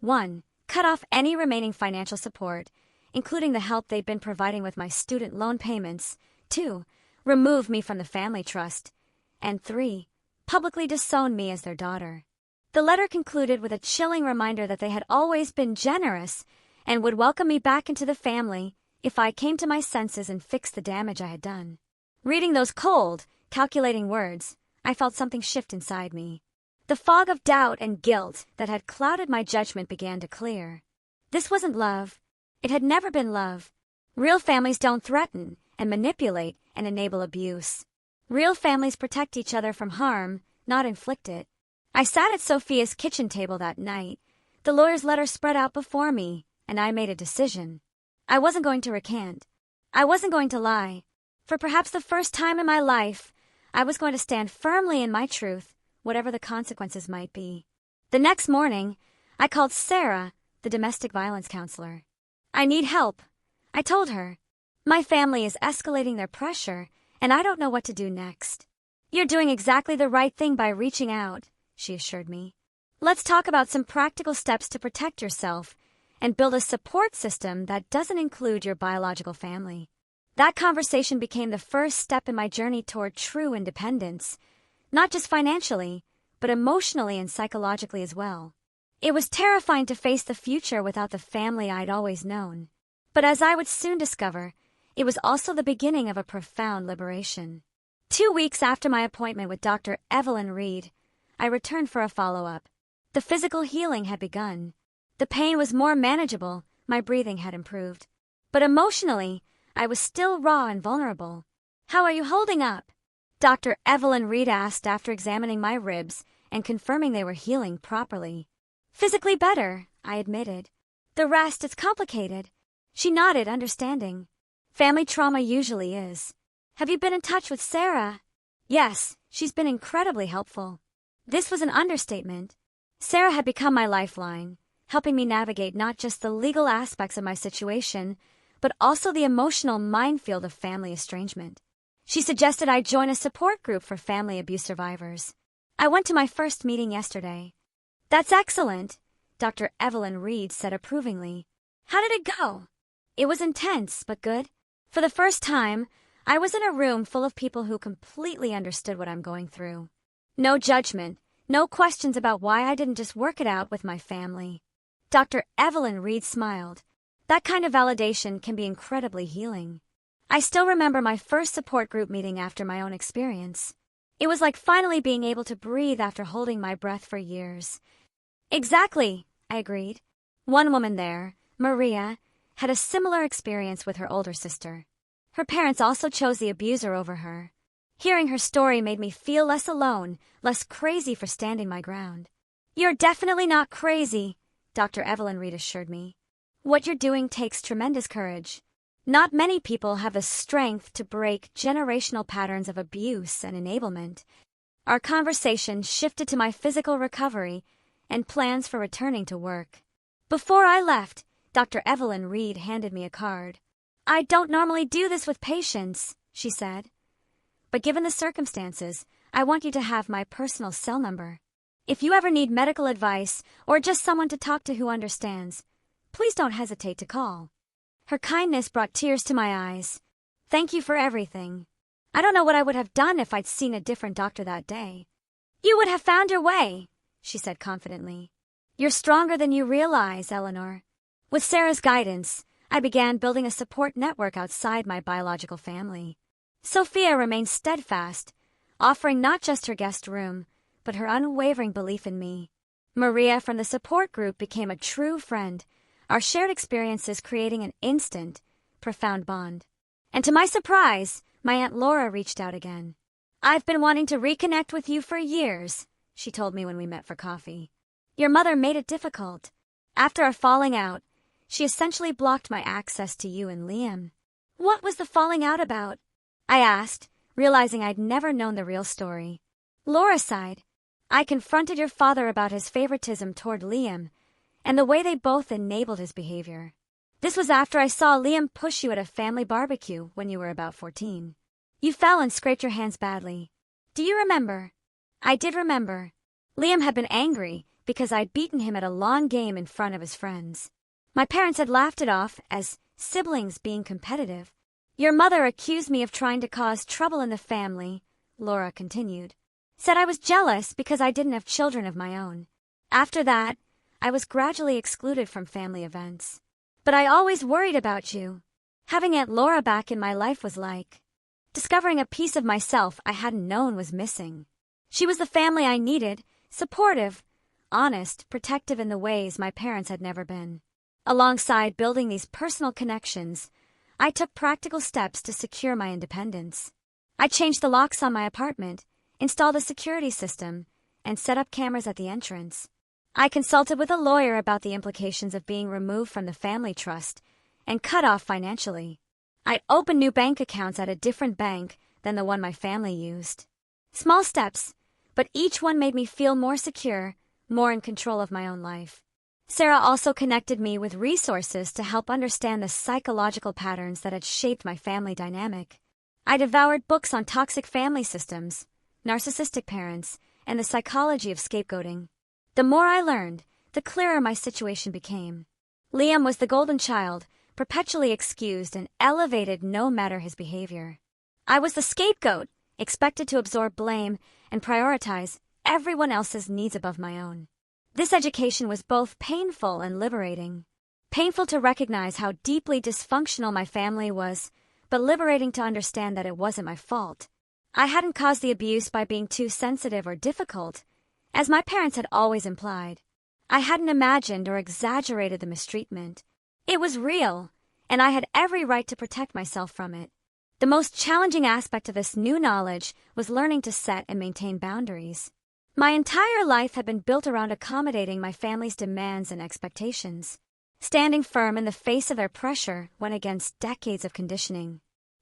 1. Cut off any remaining financial support, including the help they'd been providing with my student loan payments, 2. Remove me from the family trust, and 3. Publicly disown me as their daughter. The letter concluded with a chilling reminder that they had always been generous and would welcome me back into the family if I came to my senses and fixed the damage I had done. Reading those cold, calculating words, I felt something shift inside me. The fog of doubt and guilt that had clouded my judgment began to clear. This wasn't love. It had never been love. Real families don't threaten and manipulate and enable abuse. Real families protect each other from harm, not inflict it. I sat at Sophia's kitchen table that night, the lawyer's letter spread out before me, and I made a decision. I wasn't going to recant. I wasn't going to lie. For perhaps the first time in my life, I was going to stand firmly in my truth, whatever the consequences might be. The next morning, I called Sarah, the domestic violence counselor. I need help, I told her. My family is escalating their pressure, and I don't know what to do next. You're doing exactly the right thing by reaching out, she assured me. Let's talk about some practical steps to protect yourself and build a support system that doesn't include your biological family. That conversation became the first step in my journey toward true independence, not just financially, but emotionally and psychologically as well. It was terrifying to face the future without the family I'd always known. But as I would soon discover, it was also the beginning of a profound liberation. 2 weeks after my appointment with Dr. Evelyn Reed, I returned for a follow-up. The physical healing had begun. The pain was more manageable, my breathing had improved. But emotionally, I was still raw and vulnerable. "How are you holding up?" Dr. Evelyn Reed asked after examining my ribs and confirming they were healing properly. "Physically better," I admitted. "The rest is complicated." She nodded, understanding. Family trauma usually is. "Have you been in touch with Sarah?" "Yes, she's been incredibly helpful." This was an understatement. Sarah had become my lifeline, helping me navigate not just the legal aspects of my situation, but also the emotional minefield of family estrangement. She suggested I join a support group for family abuse survivors. I went to my first meeting yesterday. "That's excellent," Dr. Evelyn Reed said approvingly. "How did it go?" "It was intense, but good. For the first time, I was in a room full of people who completely understood what I'm going through. No judgment, no questions about why I didn't just work it out with my family." Dr. Evelyn Reed smiled. That kind of validation can be incredibly healing. I still remember my first support group meeting after my own experience. It was like finally being able to breathe after holding my breath for years. "Exactly," I agreed. One woman there, Maria, had a similar experience with her older sister. Her parents also chose the abuser over her. Hearing her story made me feel less alone, less crazy for standing my ground. "You're definitely not crazy," Dr. Evelyn Reed assured me. "What you're doing takes tremendous courage. Not many people have the strength to break generational patterns of abuse and enablement." Our conversation shifted to my physical recovery and plans for returning to work. Before I left, Dr. Evelyn Reed handed me a card. "I don't normally do this with patients," she said. "But given the circumstances, I want you to have my personal cell number. If you ever need medical advice or just someone to talk to who understands, please don't hesitate to call." Her kindness brought tears to my eyes. "Thank you for everything. I don't know what I would have done if I'd seen a different doctor that day." "You would have found your way," she said confidently. "You're stronger than you realize, Eleanor." With Sarah's guidance, I began building a support network outside my biological family. Sophia remained steadfast, offering not just her guest room, but her unwavering belief in me. Maria from the support group became a true friend, our shared experiences creating an instant, profound bond. And to my surprise, my Aunt Laura reached out again. "I've been wanting to reconnect with you for years," she told me when we met for coffee. "Your mother made it difficult. After our falling out, she essentially blocked my access to you and Liam." "What was the falling out about?" I asked, realizing I'd never known the real story. Laura sighed. "I confronted your father about his favoritism toward Liam and the way they both enabled his behavior. This was after I saw Liam push you at a family barbecue when you were about 14. You fell and scraped your hands badly. Do you remember?" I did remember. Liam had been angry because I'd beaten him at a lawn game in front of his friends. My parents had laughed it off as siblings being competitive. "Your mother accused me of trying to cause trouble in the family," Laura continued. "Said I was jealous because I didn't have children of my own. After that, I was gradually excluded from family events. But I always worried about you. Having Aunt Laura back in my life was like discovering a piece of myself I hadn't known was missing. She was the family I needed, supportive, honest, protective in the ways my parents had never been. Alongside building these personal connections, I took practical steps to secure my independence. I changed the locks on my apartment, installed a security system, and set up cameras at the entrance. I consulted with a lawyer about the implications of being removed from the family trust and cut off financially. I opened new bank accounts at a different bank than the one my family used. Small steps, but each one made me feel more secure, more in control of my own life. Sarah also connected me with resources to help understand the psychological patterns that had shaped my family dynamic. I devoured books on toxic family systems, narcissistic parents, and the psychology of scapegoating. The more I learned, the clearer my situation became. Liam was the golden child, perpetually excused and elevated no matter his behavior. I was the scapegoat, expected to absorb blame and prioritize everyone else's needs above my own. This education was both painful and liberating. Painful to recognize how deeply dysfunctional my family was, but liberating to understand that it wasn't my fault. I hadn't caused the abuse by being too sensitive or difficult, as my parents had always implied. I hadn't imagined or exaggerated the mistreatment. It was real, and I had every right to protect myself from it. The most challenging aspect of this new knowledge was learning to set and maintain boundaries. My entire life had been built around accommodating my family's demands and expectations. Standing firm in the face of their pressure went against decades of conditioning.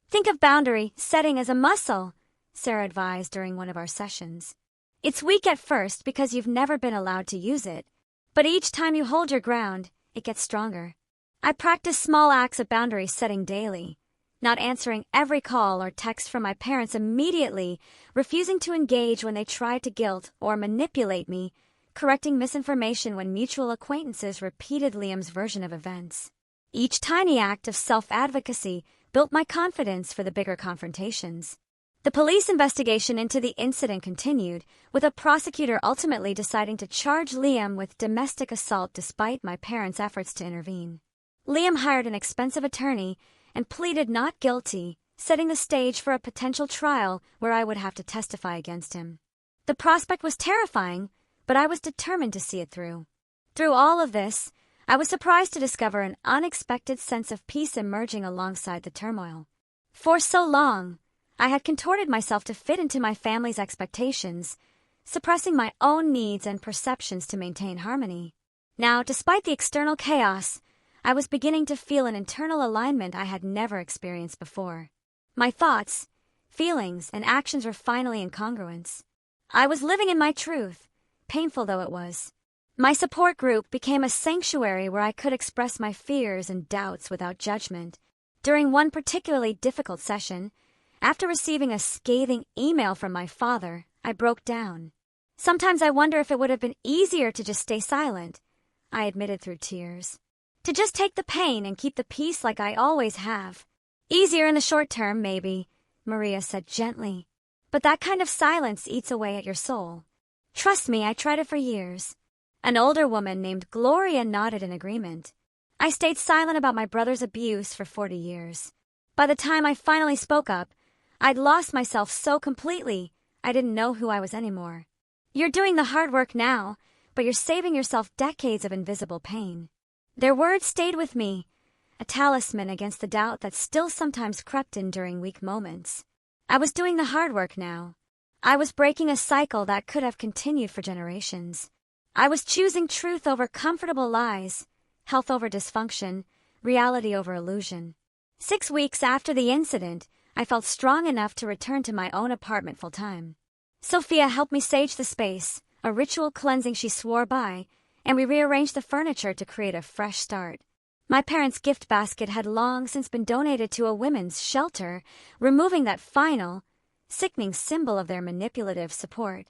Think of boundary setting as a muscle, Sarah advised during one of our sessions. It's weak at first because you've never been allowed to use it, but each time you hold your ground, it gets stronger. I practiced small acts of boundary setting daily, not answering every call or text from my parents immediately, refusing to engage when they tried to guilt or manipulate me, correcting misinformation when mutual acquaintances repeated Liam's version of events. Each tiny act of self-advocacy built my confidence for the bigger confrontations. The police investigation into the incident continued, with a prosecutor ultimately deciding to charge Liam with domestic assault despite my parents' efforts to intervene. Liam hired an expensive attorney and pleaded not guilty, setting the stage for a potential trial where I would have to testify against him. The prospect was terrifying, but I was determined to see it through. Through all of this, I was surprised to discover an unexpected sense of peace emerging alongside the turmoil. For so long, I had contorted myself to fit into my family's expectations, suppressing my own needs and perceptions to maintain harmony. Now, despite the external chaos, I was beginning to feel an internal alignment I had never experienced before. My thoughts, feelings, and actions were finally in congruence. I was living in my truth, painful though it was. My support group became a sanctuary where I could express my fears and doubts without judgment. During one particularly difficult session, after receiving a scathing email from my father, I broke down. Sometimes I wonder if it would have been easier to just stay silent, I admitted through tears. To just take the pain and keep the peace like I always have. Easier in the short term, maybe, Maria said gently. But that kind of silence eats away at your soul. Trust me, I tried it for years. An older woman named Gloria nodded in agreement. I stayed silent about my brother's abuse for 40 years. By the time I finally spoke up, I'd lost myself so completely, I didn't know who I was anymore. You're doing the hard work now, but you're saving yourself decades of invisible pain. Their words stayed with me, a talisman against the doubt that still sometimes crept in during weak moments. I was doing the hard work now. I was breaking a cycle that could have continued for generations. I was choosing truth over comfortable lies, health over dysfunction, reality over illusion. 6 weeks after the incident, I felt strong enough to return to my own apartment full-time. Sophia helped me sage the space, a ritual cleansing she swore by, and we rearranged the furniture to create a fresh start. My parents' gift basket had long since been donated to a women's shelter, removing that final, sickening symbol of their manipulative support.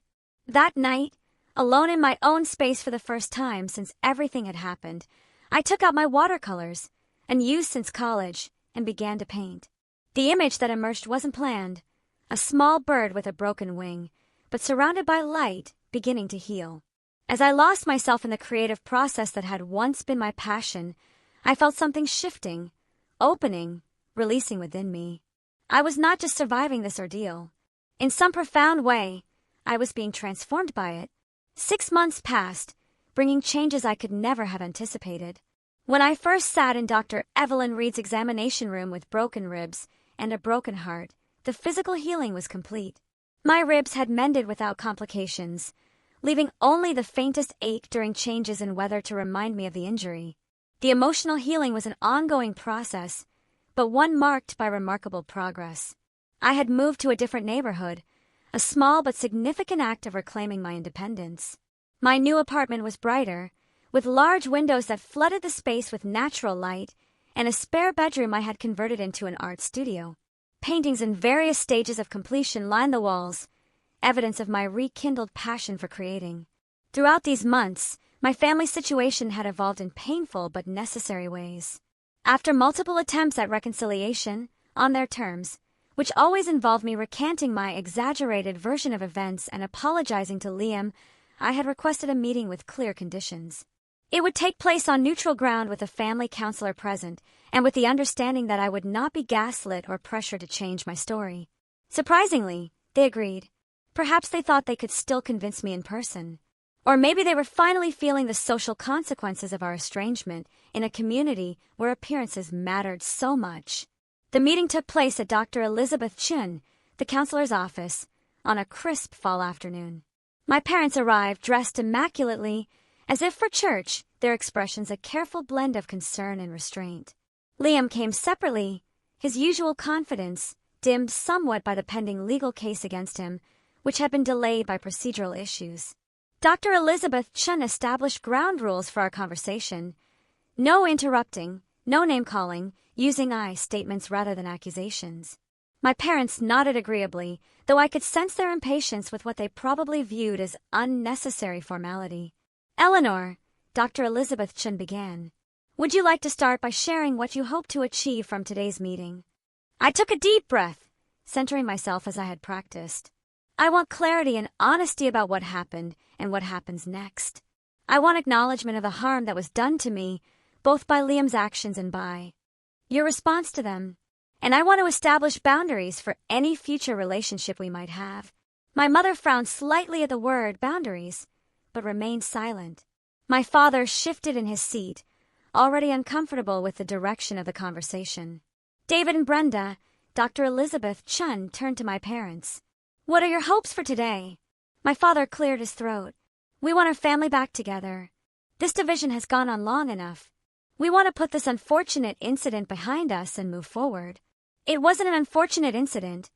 That night, alone in my own space for the first time since everything had happened, I took out my watercolors, unused since college, and began to paint. The image that emerged wasn't planned, a small bird with a broken wing, but surrounded by light, beginning to heal. As I lost myself in the creative process that had once been my passion, I felt something shifting, opening, releasing within me. I was not just surviving this ordeal. In some profound way, I was being transformed by it. 6 months passed, bringing changes I could never have anticipated. When I first sat in Dr. Evelyn Reed's examination room with broken ribs and a broken heart, the physical healing was complete. My ribs had mended without complications, leaving only the faintest ache during changes in weather to remind me of the injury. The emotional healing was an ongoing process, but one marked by remarkable progress. I had moved to a different neighborhood, a small but significant act of reclaiming my independence. My new apartment was brighter, with large windows that flooded the space with natural light, and a spare bedroom I had converted into an art studio. Paintings in various stages of completion lined the walls, evidence of my rekindled passion for creating. Throughout these months, my family situation had evolved in painful but necessary ways. After multiple attempts at reconciliation, on their terms, which always involved me recanting my exaggerated version of events and apologizing to Liam, I had requested a meeting with clear conditions. It would take place on neutral ground with a family counselor present, and with the understanding that I would not be gaslit or pressured to change my story. Surprisingly, they agreed. Perhaps they thought they could still convince me in person. Or maybe they were finally feeling the social consequences of our estrangement in a community where appearances mattered so much. The meeting took place at Dr. Elizabeth Chun, the counselor's office, on a crisp fall afternoon. My parents arrived dressed immaculately, as if for church, their expressions a careful blend of concern and restraint. Liam came separately, his usual confidence dimmed somewhat by the pending legal case against him, which had been delayed by procedural issues. Dr. Elizabeth Chun established ground rules for our conversation. No interrupting, no name-calling, using I statements rather than accusations. My parents nodded agreeably, though I could sense their impatience with what they probably viewed as unnecessary formality. Eleanor, Dr. Elizabeth Chun began. Would you like to start by sharing what you hope to achieve from today's meeting? I took a deep breath, centering myself as I had practiced. I want clarity and honesty about what happened and what happens next. I want acknowledgement of the harm that was done to me, both by Liam's actions and by your response to them. And I want to establish boundaries for any future relationship we might have. My mother frowned slightly at the word boundaries, but remained silent. My father shifted in his seat, already uncomfortable with the direction of the conversation. David and Brenda, Dr. Elizabeth Chun turned to my parents. What are your hopes for today? My father cleared his throat. We want our family back together. This division has gone on long enough. We want to put this unfortunate incident behind us and move forward. It wasn't an unfortunate incident,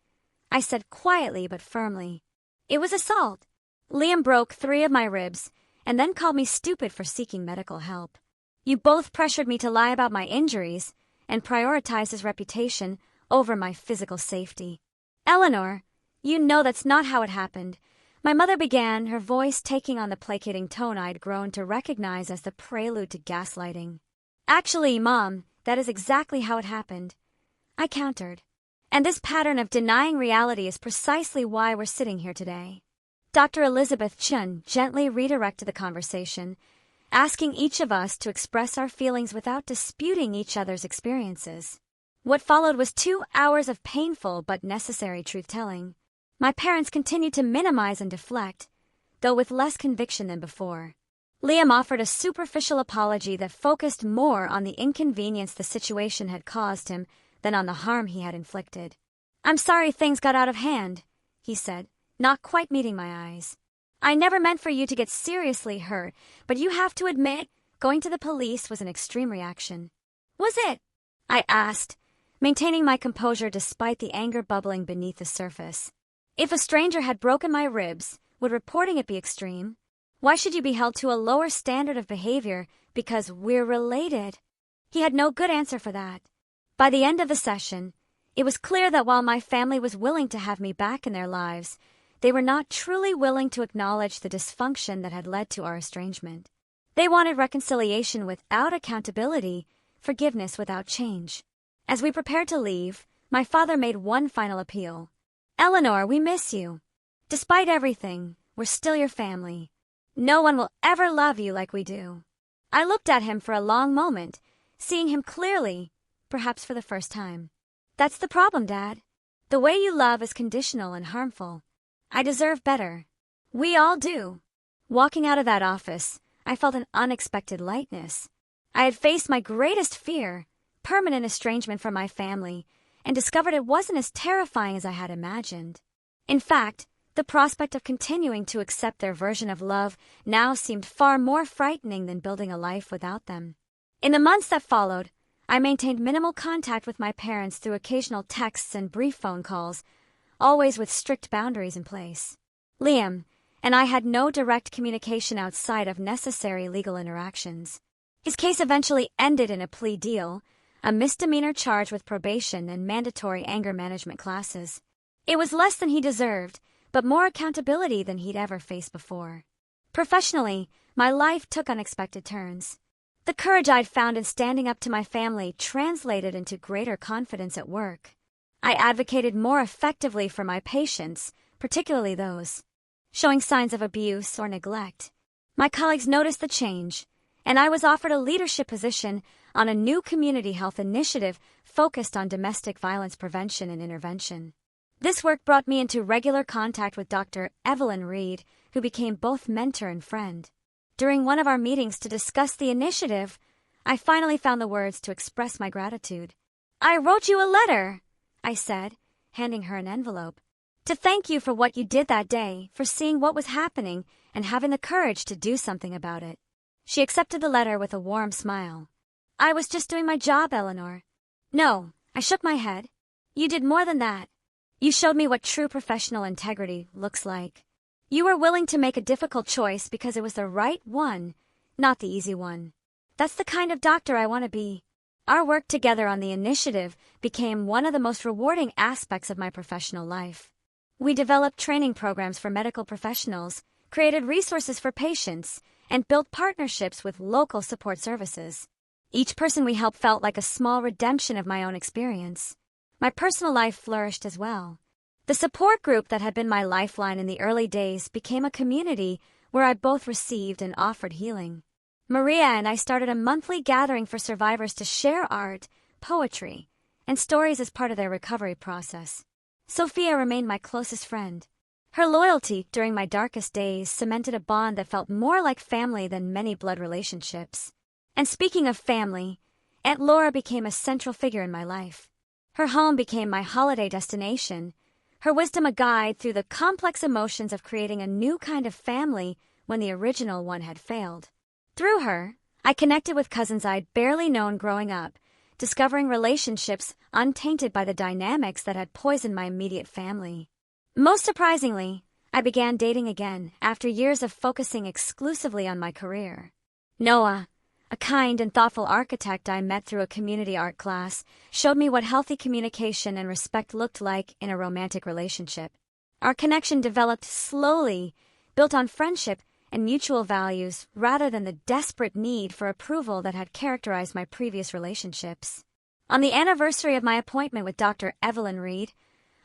I said quietly but firmly. It was assault. Liam broke 3 of my ribs and then called me stupid for seeking medical help. You both pressured me to lie about my injuries and prioritized his reputation over my physical safety. Eleanor, you know that's not how it happened. My mother began, her voice taking on the placating tone I'd grown to recognize as the prelude to gaslighting. Actually, Mom, that is exactly how it happened. I countered. And this pattern of denying reality is precisely why we're sitting here today. Dr. Elizabeth Chun gently redirected the conversation, asking each of us to express our feelings without disputing each other's experiences. What followed was 2 hours of painful but necessary truth-telling. My parents continued to minimize and deflect, though with less conviction than before. Liam offered a superficial apology that focused more on the inconvenience the situation had caused him than on the harm he had inflicted. I'm sorry things got out of hand, he said, not quite meeting my eyes. I never meant for you to get seriously hurt, but you have to admit, going to the police was an extreme reaction. Was it? I asked, maintaining my composure despite the anger bubbling beneath the surface. If a stranger had broken my ribs, would reporting it be extreme? Why should you be held to a lower standard of behavior because we're related? He had no good answer for that. By the end of the session, it was clear that while my family was willing to have me back in their lives, they were not truly willing to acknowledge the dysfunction that had led to our estrangement. They wanted reconciliation without accountability, forgiveness without change. As we prepared to leave, my father made one final appeal. Eleanor, we miss you. Despite everything, we're still your family. No one will ever love you like we do. I looked at him for a long moment, seeing him clearly, perhaps for the first time. That's the problem, Dad. The way you love is conditional and harmful. I deserve better. We all do. Walking out of that office, I felt an unexpected lightness. I had faced my greatest fear, permanent estrangement from my family, and discovered it wasn't as terrifying as I had imagined. In fact, the prospect of continuing to accept their version of love now seemed far more frightening than building a life without them. In the months that followed, I maintained minimal contact with my parents through occasional texts and brief phone calls, always with strict boundaries in place. Liam and I had no direct communication outside of necessary legal interactions. His case eventually ended in a plea deal, a misdemeanor charge with probation and mandatory anger management classes. It was less than he deserved, but more accountability than he'd ever faced before. Professionally, my life took unexpected turns. The courage I'd found in standing up to my family translated into greater confidence at work. I advocated more effectively for my patients, particularly those showing signs of abuse or neglect. My colleagues noticed the change, and I was offered a leadership position on a new community health initiative focused on domestic violence prevention and intervention. This work brought me into regular contact with Dr. Evelyn Reed, who became both mentor and friend. During one of our meetings to discuss the initiative, I finally found the words to express my gratitude. "I wrote you a letter," I said, handing her an envelope, "to thank you for what you did that day, for seeing what was happening and having the courage to do something about it." She accepted the letter with a warm smile. "I was just doing my job, Eleanor." "No," I shook my head. "You did more than that. You showed me what true professional integrity looks like. You were willing to make a difficult choice because it was the right one, not the easy one. That's the kind of doctor I want to be." Our work together on the initiative became one of the most rewarding aspects of my professional life. We developed training programs for medical professionals, created resources for patients, and built partnerships with local support services. Each person we helped felt like a small redemption of my own experience. My personal life flourished as well. The support group that had been my lifeline in the early days became a community where I both received and offered healing. Maria and I started a monthly gathering for survivors to share art, poetry, and stories as part of their recovery process. Sophia remained my closest friend. Her loyalty during my darkest days cemented a bond that felt more like family than many blood relationships. And speaking of family, Aunt Laura became a central figure in my life. Her home became my holiday destination, her wisdom a guide through the complex emotions of creating a new kind of family when the original one had failed. Through her, I connected with cousins I'd barely known growing up, discovering relationships untainted by the dynamics that had poisoned my immediate family. Most surprisingly, I began dating again after years of focusing exclusively on my career. Noah, a kind and thoughtful architect I met through a community art class, showed me what healthy communication and respect looked like in a romantic relationship. Our connection developed slowly, built on friendship and mutual values rather than the desperate need for approval that had characterized my previous relationships. On the anniversary of my appointment with Dr. Evelyn Reed,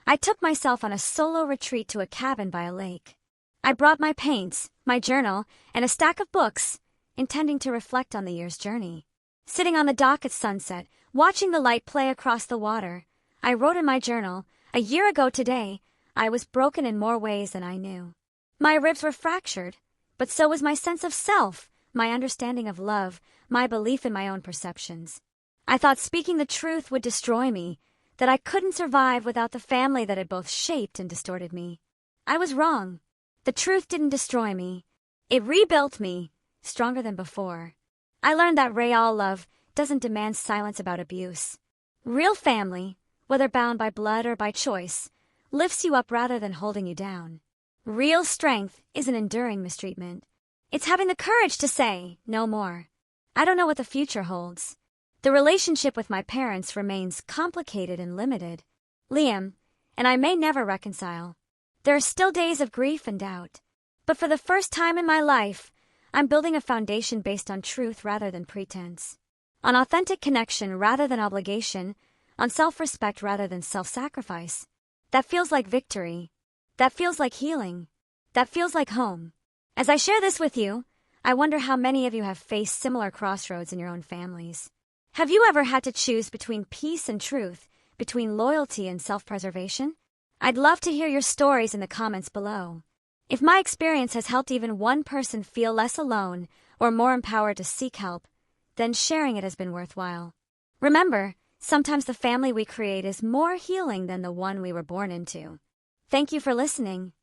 I took myself on a solo retreat to a cabin by a lake. I brought my paints, my journal, and a stack of books, intending to reflect on the year's journey. Sitting on the dock at sunset, watching the light play across the water, I wrote in my journal, "A year ago today, I was broken in more ways than I knew. My ribs were fractured, but so was my sense of self, my understanding of love, my belief in my own perceptions. I thought speaking the truth would destroy me, that I couldn't survive without the family that had both shaped and distorted me. I was wrong. The truth didn't destroy me. It rebuilt me, stronger than before. I learned that real love doesn't demand silence about abuse. Real family, whether bound by blood or by choice, lifts you up rather than holding you down. Real strength isn't enduring mistreatment. It's having the courage to say, no more. I don't know what the future holds. The relationship with my parents remains complicated and limited. Liam and I may never reconcile. There are still days of grief and doubt. But for the first time in my life, I'm building a foundation based on truth rather than pretense. On authentic connection rather than obligation. On self-respect rather than self-sacrifice. That feels like victory. That feels like healing. That feels like home. As I share this with you, I wonder how many of you have faced similar crossroads in your own families. Have you ever had to choose between peace and truth, between loyalty and self-preservation? I'd love to hear your stories in the comments below. If my experience has helped even one person feel less alone or more empowered to seek help, then sharing it has been worthwhile. Remember, sometimes the family we create is more healing than the one we were born into. Thank you for listening.